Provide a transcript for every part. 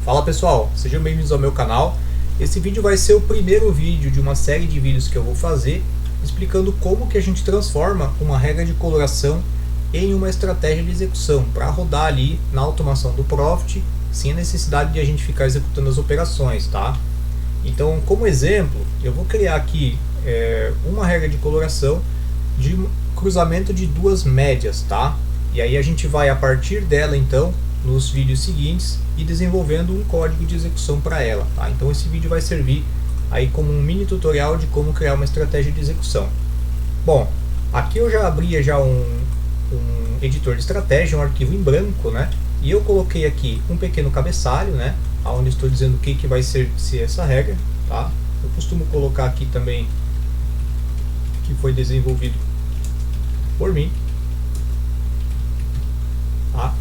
Fala pessoal, sejam bem-vindos ao meu canal. Esse vídeo vai ser o primeiro vídeo de uma série de vídeos que eu vou fazer explicando como que a gente transforma uma regra de coloração em uma estratégia de execução para rodar ali na automação do Profit sem a necessidade de a gente ficar executando as operações, tá? Então, como exemplo, eu vou criar aqui uma regra de coloração de cruzamento de duas médias, tá? E aí a gente vai a partir dela então nos vídeos seguintes e desenvolvendo um código de execução para ela, tá? Então esse vídeo vai servir aí como um mini tutorial de como criar uma estratégia de execução. Bom, aqui eu já abri um editor de estratégia, um arquivo em branco, né? E eu coloquei aqui um pequeno cabeçalho, né? Onde estou dizendo o que vai ser essa regra, tá? Eu costumo colocar aqui também que foi desenvolvido por mim, tá?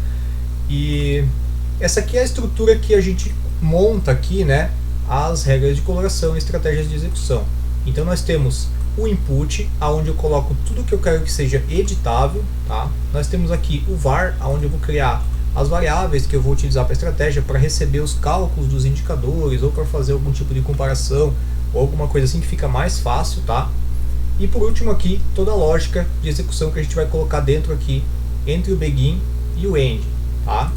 E essa aqui é a estrutura que a gente monta aqui, né, as regras de coloração e estratégias de execução. Então nós temos o input, aonde eu coloco tudo que eu quero que seja editável, tá? Nós temos aqui o var, aonde eu vou criar as variáveis que eu vou utilizar para a estratégia para receber os cálculos dos indicadores ou para fazer algum tipo de comparação ou alguma coisa assim que fica mais fácil, tá? E por último aqui toda a lógica de execução que a gente vai colocar dentro aqui entre o begin e o end, tá?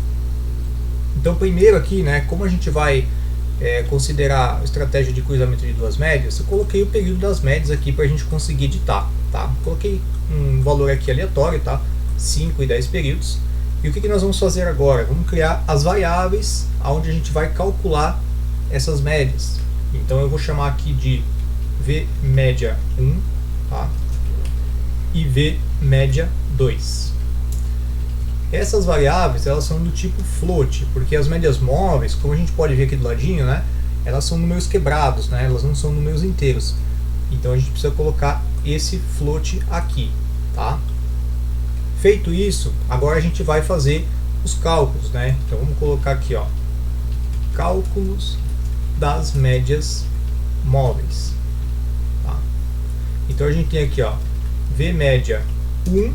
Então primeiro aqui, né, como a gente vai considerar a estratégia de cruzamento de duas médias, eu coloquei o período das médias aqui para a gente conseguir editar, tá? Coloquei um valor aqui aleatório, tá? 5 e 10 períodos. E o que nós vamos fazer agora? Vamos criar as variáveis onde a gente vai calcular essas médias. Então eu vou chamar aqui de vmédia 1, tá? E vmédia 2. Essas variáveis elas são do tipo float, porque as médias móveis, como a gente pode ver aqui do ladinho, né, elas são números quebrados, né, elas não são números inteiros. Então a gente precisa colocar esse float aqui, tá? Feito isso, agora a gente vai fazer os cálculos, né? Então vamos colocar aqui, ó, cálculos das médias móveis, tá? Então a gente tem aqui, ó, vmédia 1,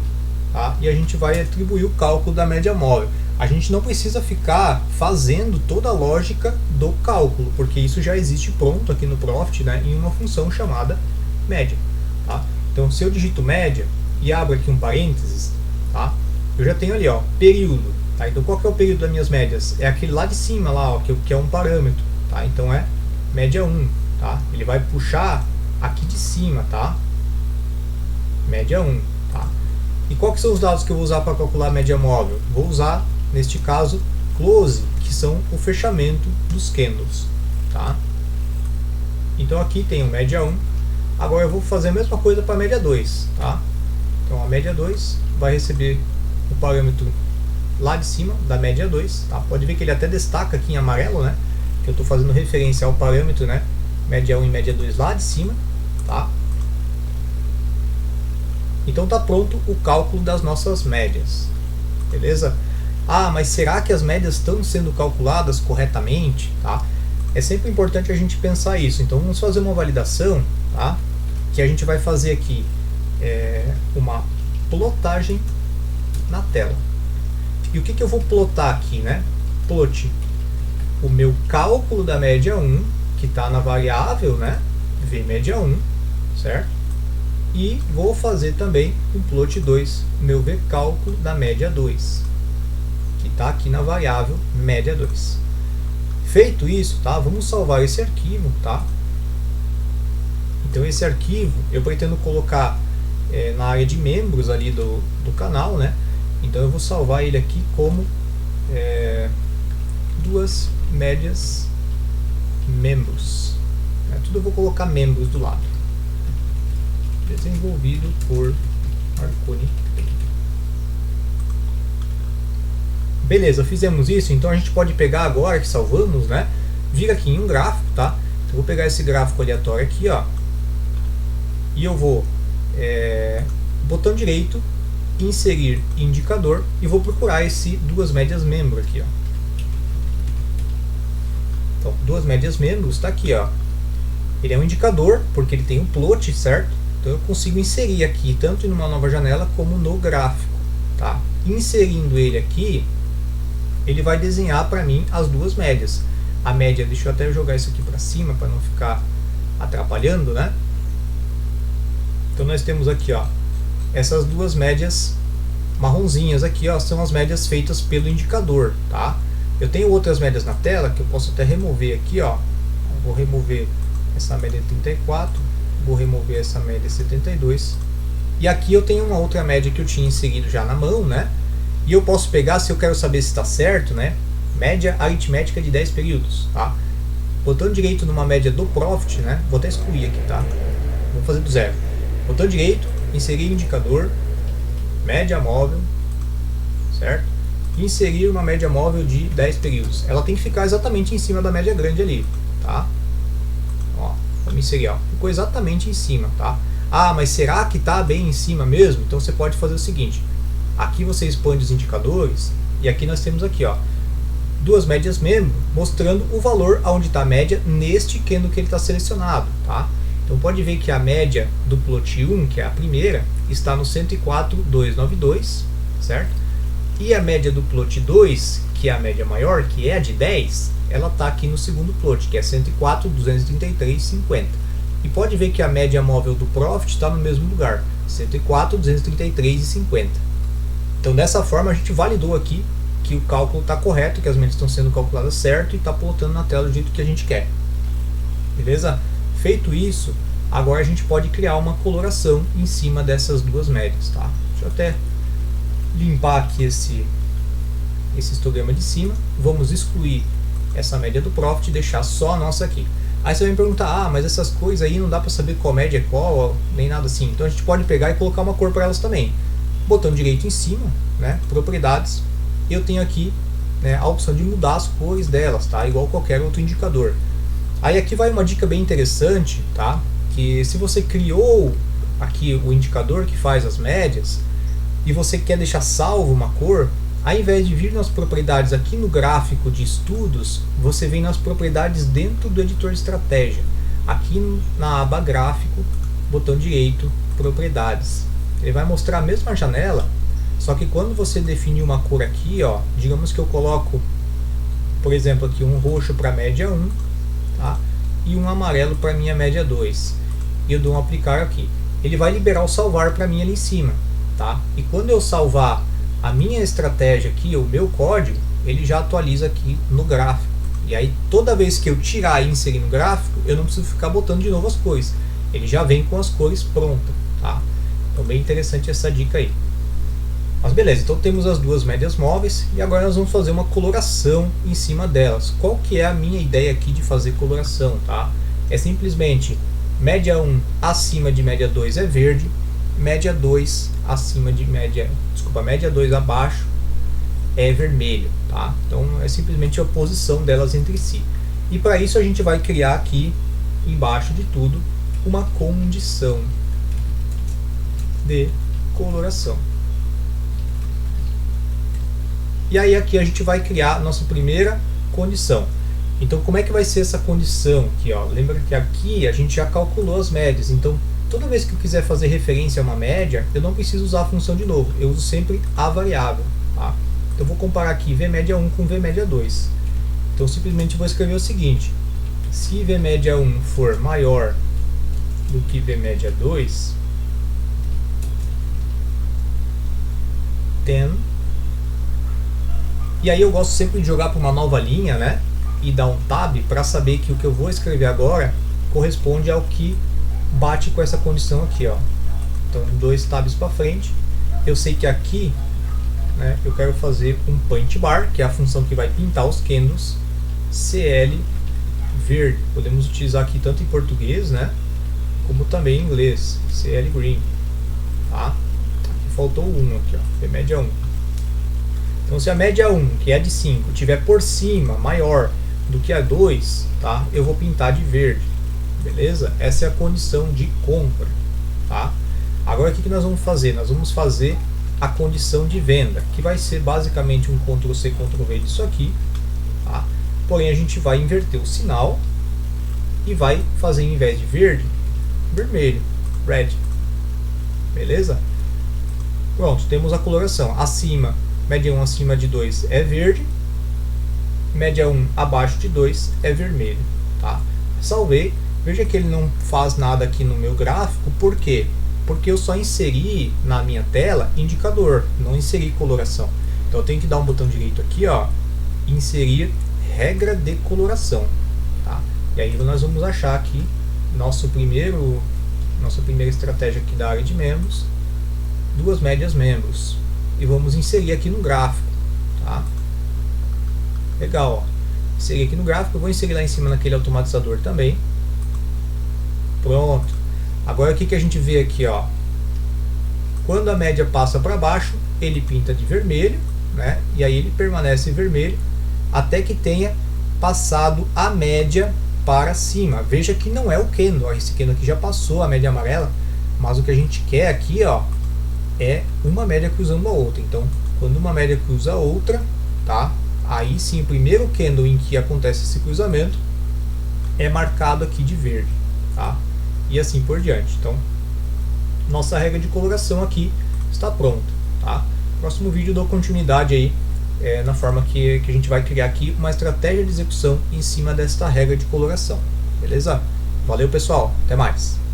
tá? E a gente vai atribuir o cálculo da média móvel. A gente não precisa ficar fazendo toda a lógica do cálculo, porque isso já existe pronto aqui no Profit, né, em uma função chamada média, tá? Então se eu digito média e abro aqui um parênteses, tá? Eu já tenho ali, ó, período, tá? Então qual que é o período das minhas médias? É aquele lá de cima lá, ó, que é um parâmetro, tá? Então é média 1, tá? Ele vai puxar aqui de cima, tá? Média 1, tá? E quais são os dados que eu vou usar para calcular a média móvel? Vou usar, neste caso, close, que são o fechamento dos candles, tá? Então aqui tem o média 1. Agora eu vou fazer a mesma coisa para a média 2, tá? Então a média 2 vai receber o parâmetro lá de cima da média 2, tá? Pode ver que ele até destaca aqui em amarelo, né? Que eu estou fazendo referência ao parâmetro, né? Média 1 e média 2 lá de cima, tá? Então está pronto o cálculo das nossas médias, beleza? Ah, mas será que as médias estão sendo calculadas corretamente, tá? É sempre importante a gente pensar isso. Então vamos fazer uma validação, tá? Que a gente vai fazer aqui uma plotagem na tela. E o que eu vou plotar aqui, né? Plot o meu cálculo da média 1, que está na variável, né? vmédia 1, certo? E vou fazer também um plot 2, meu vcálculo da média 2, que está aqui na variável média 2. Feito isso, tá? Vamos salvar esse arquivo, tá? Então esse arquivo eu pretendo colocar na área de membros ali do canal, né? Então eu vou salvar ele aqui como duas médias membros. Tudo eu vou colocar membros do lado. Desenvolvido por Marconi. Beleza, fizemos isso. Então a gente pode pegar agora que salvamos, né? Vir aqui em um gráfico, tá? Então, eu vou pegar esse gráfico aleatório aqui, ó, e eu vou botão direito, inserir indicador e vou procurar esse duas médias membro aqui, ó. Então duas médias membros está aqui, ó. Ele é um indicador porque ele tem um plot, certo? Então eu consigo inserir aqui tanto em uma nova janela como no gráfico, tá? Inserindo ele aqui, ele vai desenhar para mim as duas médias. a média. Deixa eu até jogar isso aqui para cima para não ficar atrapalhando, né? Então nós temos aqui, ó, essas duas médias marronzinhas aqui, ó, são as médias feitas pelo indicador, tá? Eu tenho outras médias na tela que eu posso até remover aqui, ó. Vou remover essa média 34, vou remover essa média 72. E aqui eu tenho uma outra média que eu tinha inserido já na mão, né? E eu posso pegar, se eu quero saber se está certo, né? Média aritmética de 10 períodos, tá? Botão direito numa média do Profit, né? Vou até excluir aqui, tá? Vou fazer do zero. Botão direito, inserir indicador, média móvel, certo? Inserir uma média móvel de 10 períodos. Ela tem que ficar exatamente em cima da média grande ali, tá? Ó, vamos inserir, ó. Ficou exatamente em cima, tá? Ah, mas será que tá bem em cima mesmo? Então você pode fazer o seguinte. Aqui você expande os indicadores e aqui nós temos aqui, ó, duas médias membro mostrando o valor aonde está a média neste candle que ele está selecionado, tá? Então pode ver que a média do plot 1, que é a primeira, está no 104,292, certo? E a média do plot 2, que é a média maior, que é a de 10, ela está aqui no segundo plot, que é 104,233,50. E pode ver que a média móvel do Profit está no mesmo lugar, 104,233,50. Então dessa forma a gente validou aqui que o cálculo está correto, que as médias estão sendo calculadas certo e está plotando na tela do jeito que a gente quer. Beleza? Feito isso, agora a gente pode criar uma coloração em cima dessas duas médias, tá? Deixa eu até limpar aqui esse histograma de cima. Vamos excluir essa média do Profit e deixar só a nossa aqui. Aí você vai me perguntar, ah, mas essas coisas aí não dá para saber qual média é qual, nem nada assim. Então a gente pode pegar e colocar uma cor para elas também. Botão direito em cima, né, propriedades, eu tenho aqui, né, a opção de mudar as cores delas, tá, igual qualquer outro indicador. Aí aqui vai uma dica bem interessante, tá, que se você criou aqui o indicador que faz as médias e você quer deixar salvo uma cor, ao invés de vir nas propriedades aqui no gráfico de estudos, você vem nas propriedades dentro do editor de estratégia, aqui na aba gráfico, botão direito, propriedades. Ele vai mostrar a mesma janela, só que quando você definir uma cor aqui, ó, digamos que eu coloco, por exemplo, aqui um roxo para a média 1, tá? E um amarelo para a minha média 2. E eu dou um aplicar aqui. Ele vai liberar o salvar para mim ali em cima, tá? E quando eu salvar a minha estratégia aqui, o meu código, ele já atualiza aqui no gráfico. E aí toda vez que eu tirar e inserir no gráfico, eu não preciso ficar botando de novo as cores. Ele já vem com as cores prontas, tá? Então bem interessante essa dica aí. Mas beleza, então temos as duas médias móveis e agora nós vamos fazer uma coloração em cima delas. Qual que é a minha ideia aqui de fazer coloração, tá? É simplesmente média 1 acima de média 2 é verde, média 2 acima de média, média 2 abaixo é vermelho, tá? Então é simplesmente a posição delas entre si. E para isso a gente vai criar aqui embaixo de tudo uma condição de coloração. E aí aqui a gente vai criar a nossa primeira condição. Então como é que vai ser essa condição aqui, ó? Lembra que aqui a gente já calculou as médias, então toda vez que eu quiser fazer referência a uma média, eu não preciso usar a função de novo, eu uso sempre a variável, tá? Então eu vou comparar aqui Vmédia1 com Vmédia2. Então simplesmente vou escrever o seguinte: se Vmédia1 for maior do que Vmédia2, then. E aí eu gosto sempre de jogar para uma nova linha, né? E dar um tab para saber que o que eu vou escrever agora corresponde ao que bate com essa condição aqui, ó. Então 2 tabs para frente. Eu sei que aqui, né, eu quero fazer um paint bar, que é a função que vai pintar os candles, CL verde. Podemos utilizar aqui tanto em português, né, como também em inglês, CL green, tá? Aqui faltou 1 aqui, ó, média 1. Então se a média 1, que é de 5, tiver por cima maior do que a 2, tá, eu vou pintar de verde, beleza? Essa é a condição de compra, tá? Agora o que nós vamos fazer? Nós vamos fazer a condição de venda, que vai ser basicamente um Ctrl+C, Ctrl+V disso aqui, tá? Porém a gente vai inverter o sinal e vai fazer, em vez de verde, vermelho, red, beleza? Pronto, temos a coloração. Acima, média 1 acima de 2 é verde, média 1 abaixo de 2 é vermelho, tá? Salvei. Veja que ele não faz nada aqui no meu gráfico, por quê? Porque eu só inseri na minha tela indicador, não inseri coloração. Então eu tenho que dar um botão direito aqui, ó, inserir regra de coloração, tá? E aí nós vamos achar aqui nossa primeira estratégia aqui da área de membros, duas médias membros, e vamos inserir aqui no gráfico, tá? Legal, ó. Inserir aqui no gráfico, eu vou inserir lá em cima naquele automatizador também. Pronto. Agora o que a gente vê aqui, ó? Quando a média passa para baixo, ele pinta de vermelho, né? E aí ele permanece vermelho até que tenha passado a média para cima. Veja que não é o candle, ó. Esse candle aqui já passou a média amarela, mas o que a gente quer aqui, ó, é uma média cruzando a outra. Então, quando uma média cruza a outra, tá? Aí sim, o primeiro candle em que acontece esse cruzamento é marcado aqui de verde, tá? E assim por diante. Então, nossa regra de coloração aqui está pronta, tá? Próximo vídeo eu dou continuidade aí na forma que a gente vai criar aqui uma estratégia de execução em cima desta regra de coloração, beleza? Valeu, pessoal, até mais!